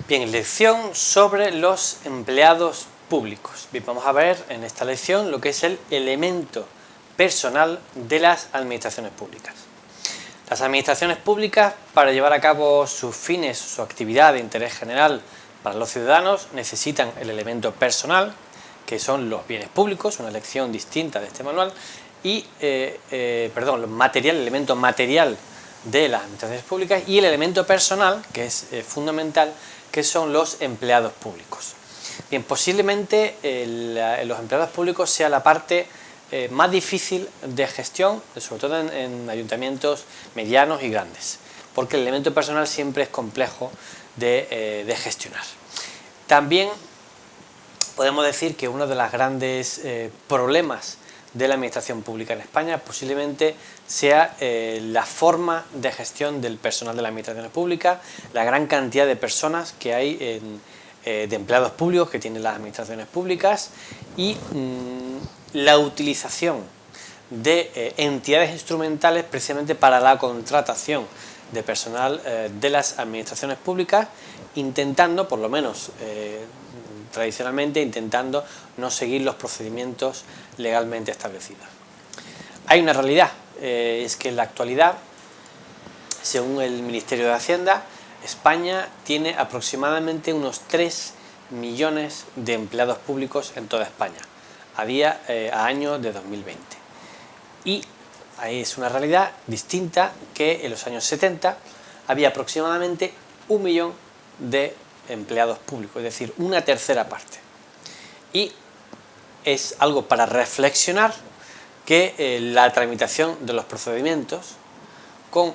Bien, lección sobre los empleados públicos. Bien, vamos a ver en esta lección lo que es el elemento personal de las administraciones públicas. Las administraciones públicas, para llevar a cabo sus fines, su actividad de interés general para los ciudadanos, necesitan el elemento personal, que son los bienes públicos, una lección distinta de este manual, y el elemento material de las administraciones públicas, y el elemento personal, que es fundamental, que son los empleados públicos. Bien, posiblemente los empleados públicos sea la parte más difícil de gestión, sobre todo en ayuntamientos medianos y grandes, porque el elemento personal siempre es complejo de gestionar. También podemos decir que uno de los grandes problemas de la administración pública en España posiblemente sea la forma de gestión del personal de las administraciones públicas, la gran cantidad de personas que hay de empleados públicos que tienen las administraciones públicas y la utilización de entidades instrumentales precisamente para la contratación de personal de las administraciones públicas, intentando, por lo menos tradicionalmente, intentando no seguir los procedimientos legalmente establecidos. Hay una realidad, es que en la actualidad, según el Ministerio de Hacienda, España tiene aproximadamente unos 3 millones de empleados públicos en toda España, a año de 2020. Y ahí es una realidad distinta que en los años 70 había aproximadamente 1 millón de empleados públicos, es decir, una tercera parte. Y es algo para reflexionar que la tramitación de los procedimientos con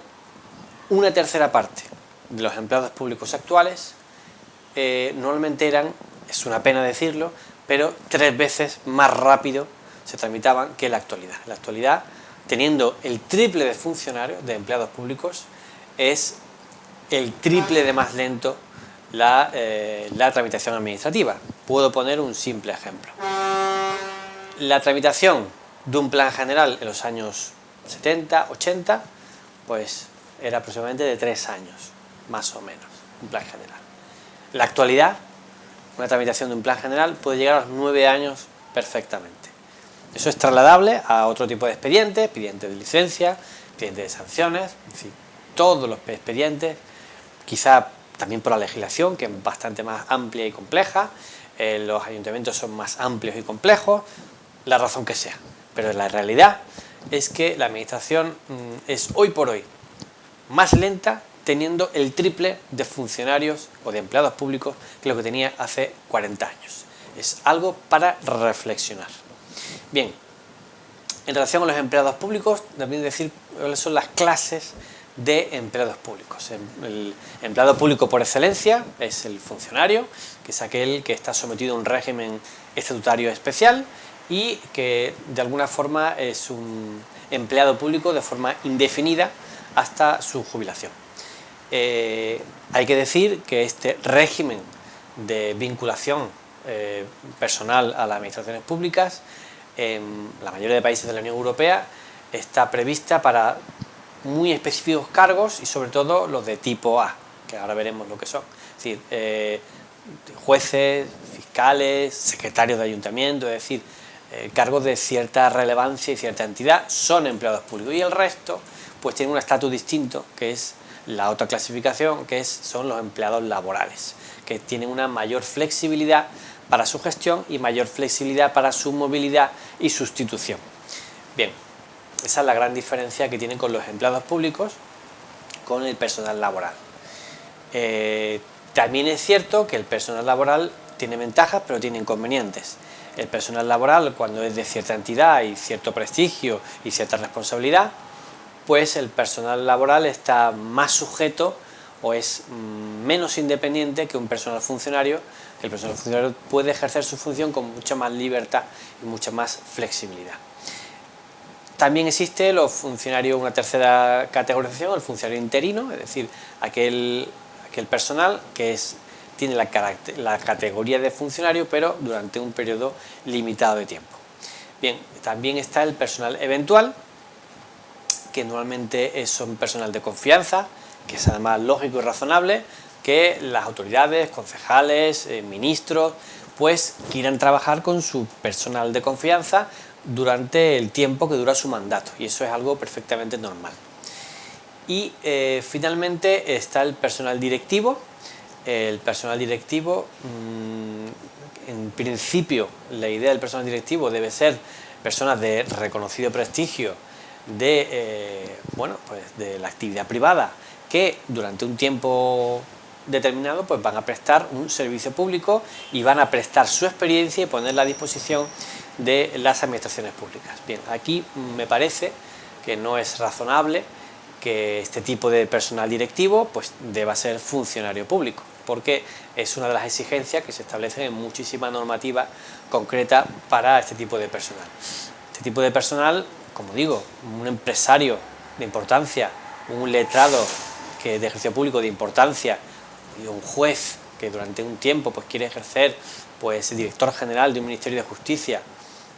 una tercera parte de los empleados públicos actuales normalmente eran, es una pena decirlo, pero 3 veces más rápido se tramitaban que en la actualidad. En la actualidad, teniendo el triple de funcionarios, de empleados públicos, es el triple de más lento la tramitación administrativa. Puedo poner un simple ejemplo. La tramitación de un plan general en los años 70, 80, pues era aproximadamente de 3 años, más o menos, un plan general. En la actualidad, una tramitación de un plan general puede llegar a los 9 años perfectamente. Eso es trasladable a otro tipo de expedientes, expedientes de licencia, expedientes de sanciones, en fin, todos los expedientes, quizá también por la legislación, que es bastante más amplia y compleja, los ayuntamientos son más amplios y complejos, la razón que sea. Pero la realidad es que la administración es hoy por hoy más lenta, teniendo el triple de funcionarios o de empleados públicos que lo que tenía hace 40 años. Es algo para reflexionar. Bien, en relación con los empleados públicos, también decir cuáles son las clases de empleados públicos. El empleado público por excelencia es el funcionario, que es aquel que está sometido a un régimen estatutario especial y que de alguna forma es un empleado público de forma indefinida hasta su jubilación. Hay que decir que este régimen de vinculación personal a las administraciones públicas en la mayoría de países de la Unión Europea está prevista para muy específicos cargos y sobre todo los de tipo A, que ahora veremos lo que son. Es decir, jueces, fiscales, secretarios de ayuntamiento, es decir, cargos de cierta relevancia y cierta entidad son empleados públicos, y el resto pues tienen un estatus distinto, que es la otra clasificación, que son los empleados laborales, que tienen una mayor flexibilidad para su gestión y mayor flexibilidad para su movilidad y sustitución. Bien, esa es la gran diferencia que tienen con los empleados públicos con el personal laboral. También es cierto que el personal laboral tiene ventajas, pero tiene inconvenientes. El personal laboral, cuando es de cierta entidad y cierto prestigio y cierta responsabilidad, pues el personal laboral está más sujeto o es menos independiente que un personal funcionario. El personal funcionario puede ejercer su función con mucha más libertad y mucha más flexibilidad. También existe una tercera categorización, el funcionario interino, es decir, aquel personal que tiene la categoría de funcionario, pero durante un periodo limitado de tiempo. Bien, también está el personal eventual, que normalmente son personal de confianza, que es además lógico y razonable, que las autoridades, concejales, ministros, pues quieran trabajar con su personal de confianza durante el tiempo que dura su mandato, y eso es algo perfectamente normal. Y finalmente está el personal directivo. El personal directivo, en principio, la idea del personal directivo debe ser personas de reconocido prestigio de la actividad privada, que durante un tiempo determinado pues van a prestar un servicio público y van a prestar su experiencia y ponerla a disposición de las administraciones públicas. Bien, aquí me parece que no es razonable que este tipo de personal directivo pues deba ser funcionario público, porque es una de las exigencias que se establecen en muchísima normativa concreta para este tipo de personal. Este tipo de personal, como digo, un empresario de importancia, un letrado de ejercicio público de importancia y un juez que durante un tiempo pues quiere ejercer pues director general de un Ministerio de Justicia,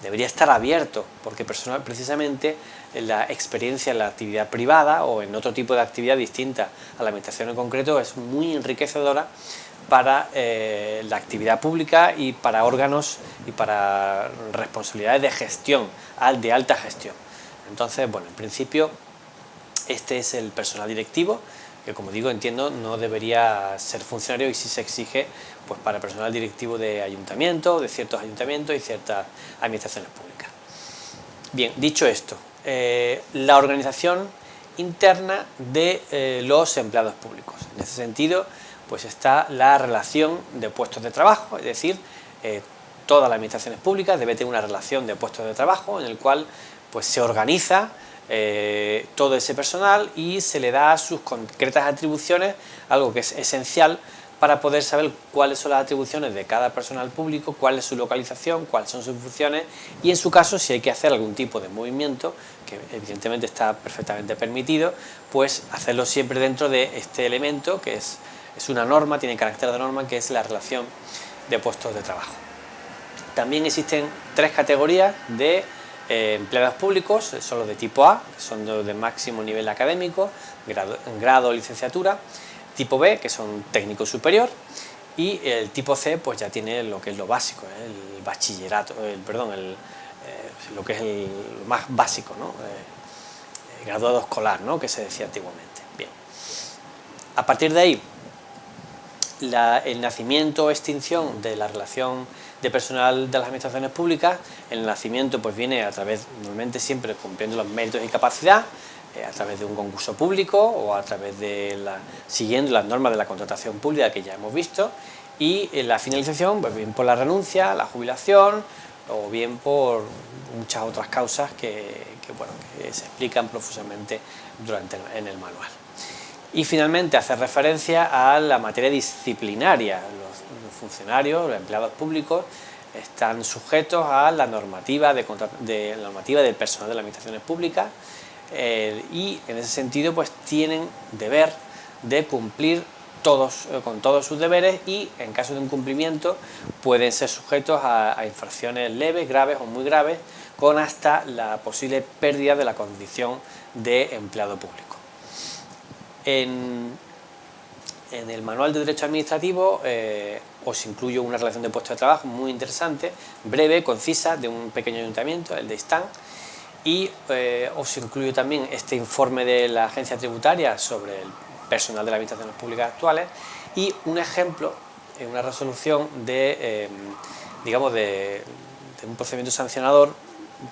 debería estar abierto, porque precisamente la experiencia en la actividad privada o en otro tipo de actividad distinta a la administración en concreto es muy enriquecedora para la actividad pública y para órganos y para responsabilidades de gestión, de alta gestión. Entonces, bueno, en principio este es el personal directivo, que como digo, entiendo, no debería ser funcionario, y sí se exige pues para personal directivo de ayuntamientos, de ciertos ayuntamientos y ciertas administraciones públicas. Bien, dicho esto, la organización interna de los empleados públicos. En ese sentido, pues está la relación de puestos de trabajo, es decir, todas las administraciones públicas deben tener una relación de puestos de trabajo en el cual pues se organiza todo ese personal y se le da sus concretas atribuciones, algo que es esencial para poder saber cuáles son las atribuciones de cada personal público, cuál es su localización, cuáles son sus funciones y, en su caso, si hay que hacer algún tipo de movimiento, que evidentemente está perfectamente permitido, pues hacerlo siempre dentro de este elemento que es una norma, tiene carácter de norma, que es la relación de puestos de trabajo. También existen tres categorías de empleados públicos: son los de tipo A, que son los de máximo nivel académico, grado o licenciatura; tipo B, que son técnico superior; y el tipo C pues ya tiene lo que es lo básico, el bachillerato, lo que es el más básico, ¿no? El graduado escolar, ¿no?, que se decía antiguamente. Bien. A partir de ahí, el nacimiento o extinción de la relación de personal de las administraciones públicas, el nacimiento pues viene a través, normalmente siempre cumpliendo los méritos y capacidad, a través de un concurso público o a través de siguiendo las normas de la contratación pública que ya hemos visto, y la finalización pues bien por la renuncia, la jubilación, o bien por muchas otras causas que se explican profusamente en el manual. Y finalmente hace referencia a la materia disciplinaria. Los funcionarios, los empleados públicos, están sujetos a la normativa del personal de las administraciones públicas, y en ese sentido pues tienen deber de cumplir con todos sus deberes, y en caso de incumplimiento pueden ser sujetos a infracciones leves, graves o muy graves, con hasta la posible pérdida de la condición de empleado público. En el manual de Derecho Administrativo os incluyo una relación de puesto de trabajo muy interesante, breve, concisa, de un pequeño ayuntamiento, el de Istán, y os incluyo también este informe de la Agencia Tributaria sobre el personal de las administraciones públicas actuales, y un ejemplo, una resolución de un procedimiento sancionador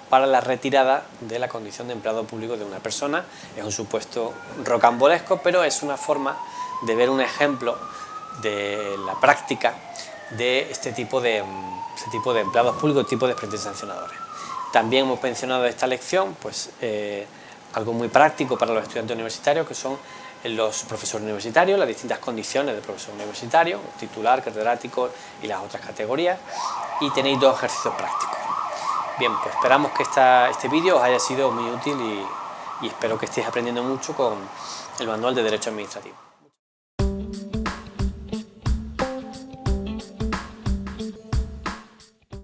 para la retirada de la condición de empleado público de una persona. Es un supuesto rocambolesco, pero es una forma de ver un ejemplo de la práctica de este tipo de empleados públicos, tipo de expedientes sancionadores. También hemos mencionado en esta lección pues, algo muy práctico para los estudiantes universitarios, que son los profesores universitarios, las distintas condiciones de profesor universitario, titular, catedrático y las otras categorías, y tenéis dos ejercicios prácticos. Bien, pues esperamos que este vídeo os haya sido muy útil y espero que estéis aprendiendo mucho con el manual de Derecho Administrativo.